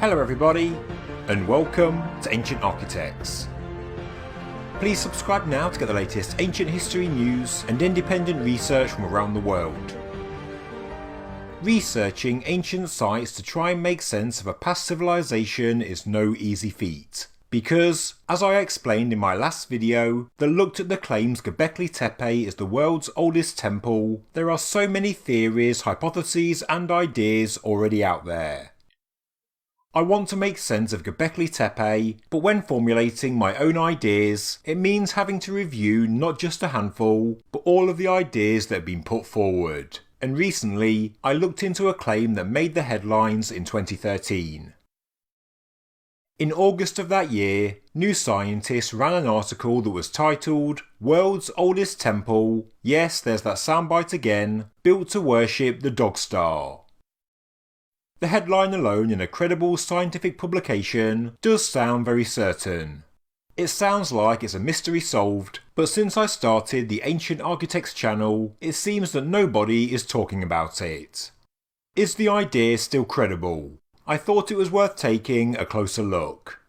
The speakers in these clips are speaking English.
Hello everybody, and welcome to Ancient Architects. Please subscribe now to get the latest ancient history news and independent research from around the world. Researching ancient sites to try and make sense of a past civilization is no easy feat, because, as I explained in my last video that looked at the claims Göbekli Tepe is the world's oldest temple, there are so many theories, hypotheses and ideas already out there. I want to make sense of Göbekli Tepe, but when formulating my own ideas, it means having to review not just a handful, but all of the ideas that have been put forward. And recently, I looked into a claim that made the headlines in 2013. In August of that year, New Scientist ran an article that was titled, "World's Oldest Temple, yes, there's that soundbite again, built to worship the Dog Star." The headline alone in a credible scientific publication does sound very certain. It sounds like it's a mystery solved, but since I started the Ancient Architects channel, it seems that nobody is talking about it. Is the idea still credible? I thought it was worth taking a closer look.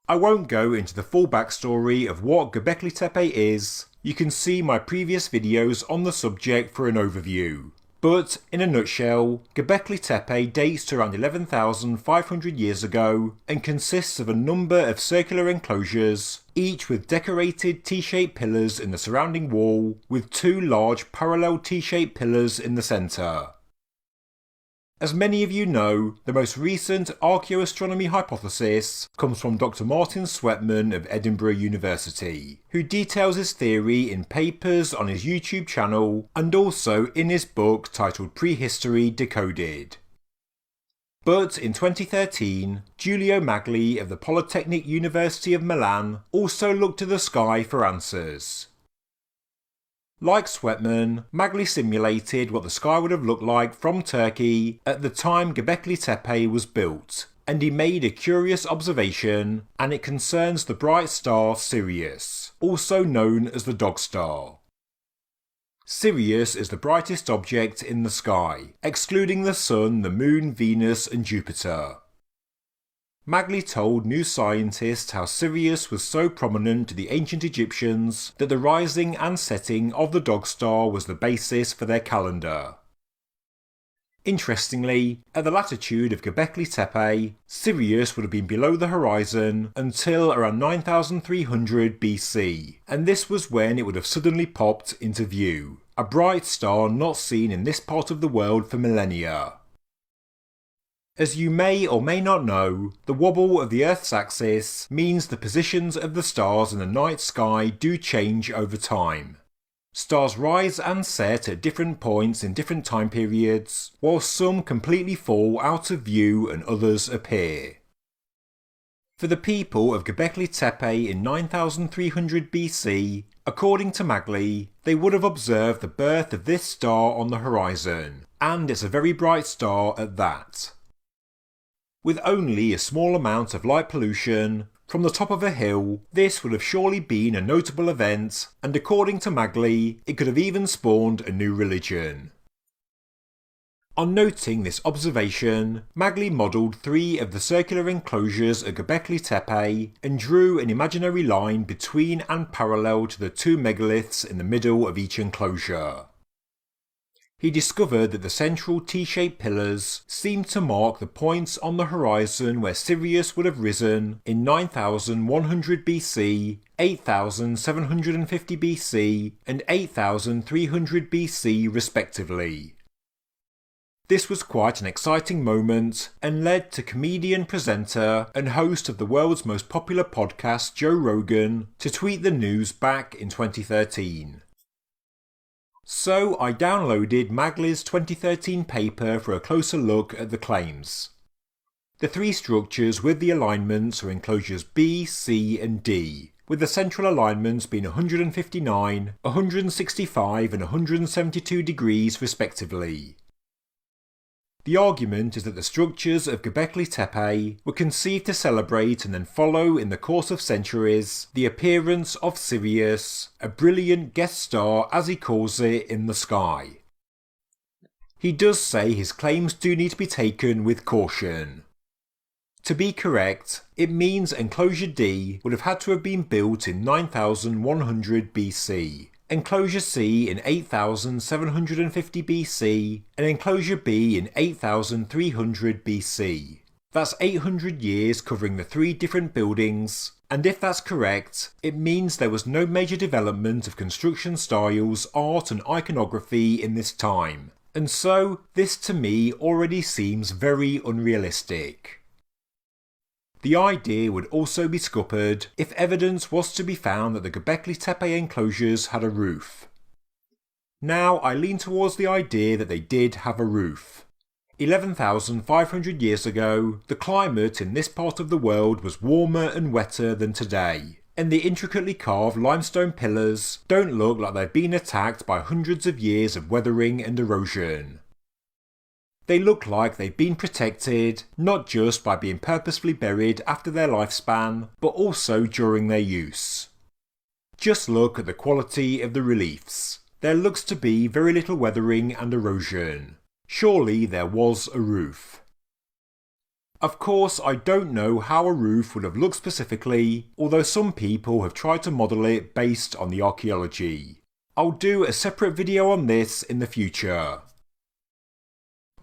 I won't go into the full backstory of what Göbekli Tepe is. You can see my previous videos on the subject for an overview. But, in a nutshell, Göbekli Tepe dates to around 11,500 years ago and consists of a number of circular enclosures, each with decorated T-shaped pillars in the surrounding wall, with two large parallel T-shaped pillars in the centre. As many of you know, the most recent archaeoastronomy hypothesis comes from Dr. Martin Sweatman of Edinburgh University, who details his theory in papers on his YouTube channel and also in his book titled Prehistory Decoded. But in 2013, Giulio Magli of the Polytechnic University of Milan also looked to the sky for answers. Like Sweatman, Magli simulated what the sky would have looked like from Turkey at the time Göbekli Tepe was built, and he made a curious observation, and it concerns the bright star Sirius, also known as the Dog Star. Sirius is the brightest object in the sky, excluding the Sun, the Moon, Venus and Jupiter. Magli told New Scientist how Sirius was so prominent to the ancient Egyptians that the rising and setting of the Dog Star was the basis for their calendar. Interestingly, at the latitude of Göbekli Tepe, Sirius would have been below the horizon until around 9300 BC, and this was when it would have suddenly popped into view, a bright star not seen in this part of the world for millennia. As you may or may not know, the wobble of the Earth's axis means the positions of the stars in the night sky do change over time. Stars rise and set at different points in different time periods, while some completely fall out of view and others appear. For the people of Göbekli Tepe in 9300 BC, according to Magli, they would have observed the birth of this star on the horizon, and it's a very bright star at that. With only a small amount of light pollution, from the top of a hill, this would have surely been a notable event, and according to Magli, it could have even spawned a new religion. On noting this observation, Magli modelled 3 of the circular enclosures at Göbekli Tepe and drew an imaginary line between and parallel to the 2 megaliths in the middle of each enclosure. He discovered that the central T-shaped pillars seemed to mark the points on the horizon where Sirius would have risen in 9100 BC, 8750 BC and 8300 BC respectively. This was quite an exciting moment and led to comedian, presenter and host of the world's most popular podcast Joe Rogan to tweet the news back in 2013. So I downloaded Magli's 2013 paper for a closer look at the claims. The 3 structures with the alignments are enclosures B, C and D, with the central alignments being 159, 165 and 172 degrees respectively. The argument is that the structures of Göbekli Tepe were conceived to celebrate and then follow in the course of centuries the appearance of Sirius, a brilliant guest star as he calls it in the sky. He does say his claims do need to be taken with caution. To be correct, it means enclosure D would have had to have been built in 9100 BC, enclosure C in 8750 BC, and enclosure B in 8300 BC. That's 800 years covering the 3 different buildings, and if that's correct, it means there was no major development of construction styles, art and iconography in this time, and so this to me already seems very unrealistic. The idea would also be scuppered if evidence was to be found that the Göbekli Tepe enclosures had a roof. Now I lean towards the idea that they did have a roof. 11,500 years ago, the climate in this part of the world was warmer and wetter than today, and the intricately carved limestone pillars don't look like they've been attacked by hundreds of years of weathering and erosion. They look like they've been protected, not just by being purposefully buried after their lifespan, but also during their use. Just look at the quality of the reliefs. There looks to be very little weathering and erosion. Surely there was a roof. Of course, I don't know how a roof would have looked specifically, although some people have tried to model it based on the archaeology. I'll do a separate video on this in the future.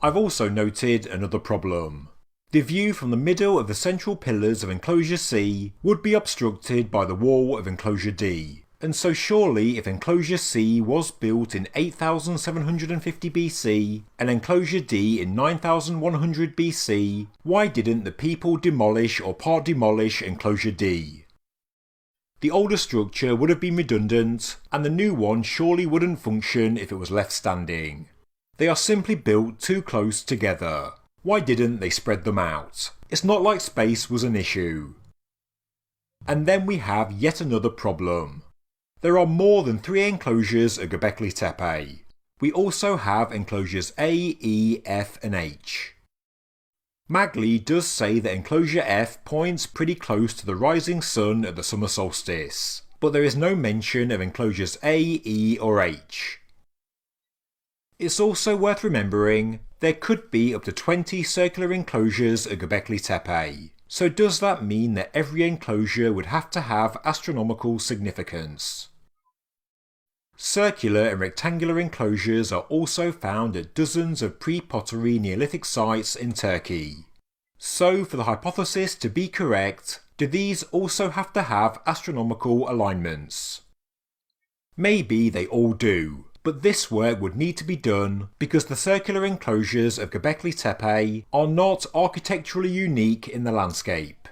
I've also noted another problem. The view from the middle of the central pillars of enclosure C would be obstructed by the wall of enclosure D, and so surely if enclosure C was built in 8750 BC and enclosure D in 9100 BC, why didn't the people demolish or part demolish enclosure D? The older structure would have been redundant, and the new one surely wouldn't function if it was left standing. They are simply built too close together. Why didn't they spread them out? It's not like space was an issue. And then we have yet another problem. There are more than 3 enclosures at Göbekli Tepe. We also have enclosures A, E, F and H. Magli does say that enclosure F points pretty close to the rising sun at the summer solstice, but there is no mention of enclosures A, E or H. It's also worth remembering there could be up to 20 circular enclosures at Göbekli Tepe, so does that mean that every enclosure would have to have astronomical significance? Circular and rectangular enclosures are also found at dozens of pre-pottery Neolithic sites in Turkey. So for the hypothesis to be correct, do these also have to have astronomical alignments? Maybe they all do. But this work would need to be done because the circular enclosures of Göbekli Tepe are not architecturally unique in the landscape.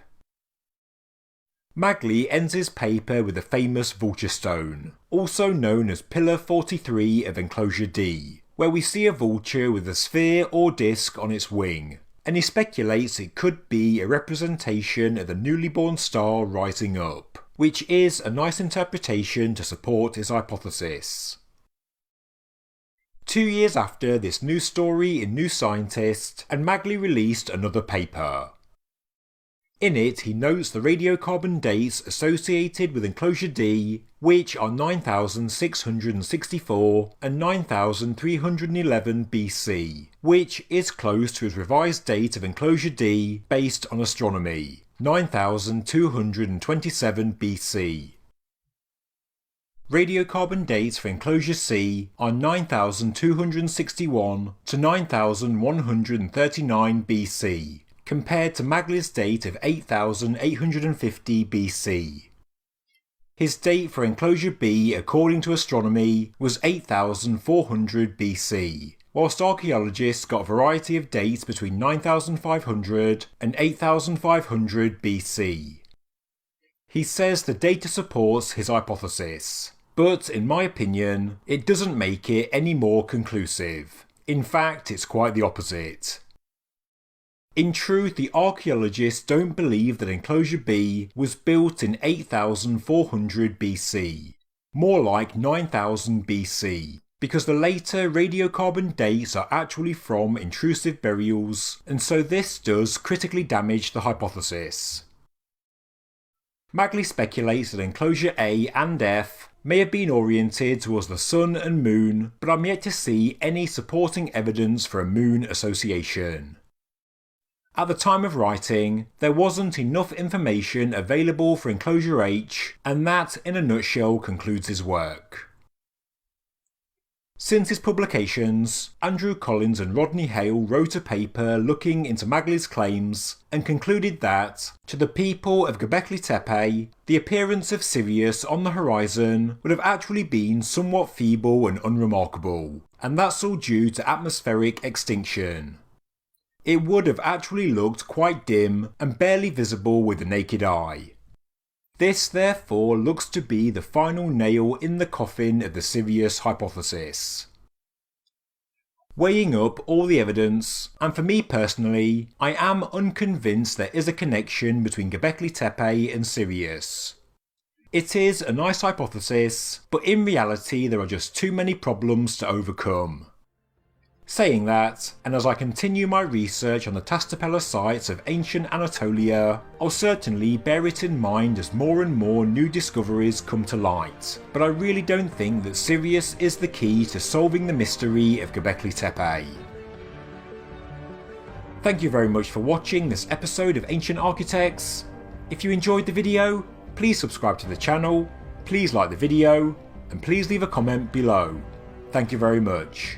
Magli ends his paper with the famous vulture stone, also known as Pillar 43 of enclosure D, where we see a vulture with a sphere or disc on its wing, and he speculates it could be a representation of the newly born star rising up, which is a nice interpretation to support his hypothesis. 2 years after this new story in New Scientist, and Magli released another paper. In it he notes the radiocarbon dates associated with enclosure D, which are 9664 and 9311 BC, which is close to his revised date of enclosure D based on astronomy, 9227 BC. Radiocarbon dates for enclosure C are 9261 to 9139 BC, compared to Magli's date of 8850 BC. His date for enclosure B, according to astronomy, was 8400 BC, whilst archaeologists got a variety of dates between 9500 and 8500 BC. He says the data supports his hypothesis, but in my opinion, it doesn't make it any more conclusive. In fact, it's quite the opposite. In truth, the archaeologists don't believe that enclosure B was built in 8400 BC, more like 9000 BC, because the later radiocarbon dates are actually from intrusive burials, and so this does critically damage the hypothesis. Magli speculates that enclosure A and F may have been oriented towards the sun and moon, but I'm yet to see any supporting evidence for a moon association. At the time of writing, there wasn't enough information available for Enclosure H, and that in a nutshell concludes his work. Since his publications, Andrew Collins and Rodney Hale wrote a paper looking into Magli's claims and concluded that, to the people of Göbekli Tepe, the appearance of Sirius on the horizon would have actually been somewhat feeble and unremarkable, and that's all due to atmospheric extinction. It would have actually looked quite dim and barely visible with the naked eye. This therefore looks to be the final nail in the coffin of the Sirius hypothesis. Weighing up all the evidence, and for me personally, I am unconvinced there is a connection between Göbekli Tepe and Sirius. It is a nice hypothesis, but in reality there are just too many problems to overcome. Saying that, and as I continue my research on the Tastapella sites of ancient Anatolia, I'll certainly bear it in mind as more and more new discoveries come to light, but I really don't think that Sirius is the key to solving the mystery of Göbekli Tepe. Thank you very much for watching this episode of Ancient Architects. If you enjoyed the video, please subscribe to the channel, please like the video, and please leave a comment below. Thank you very much.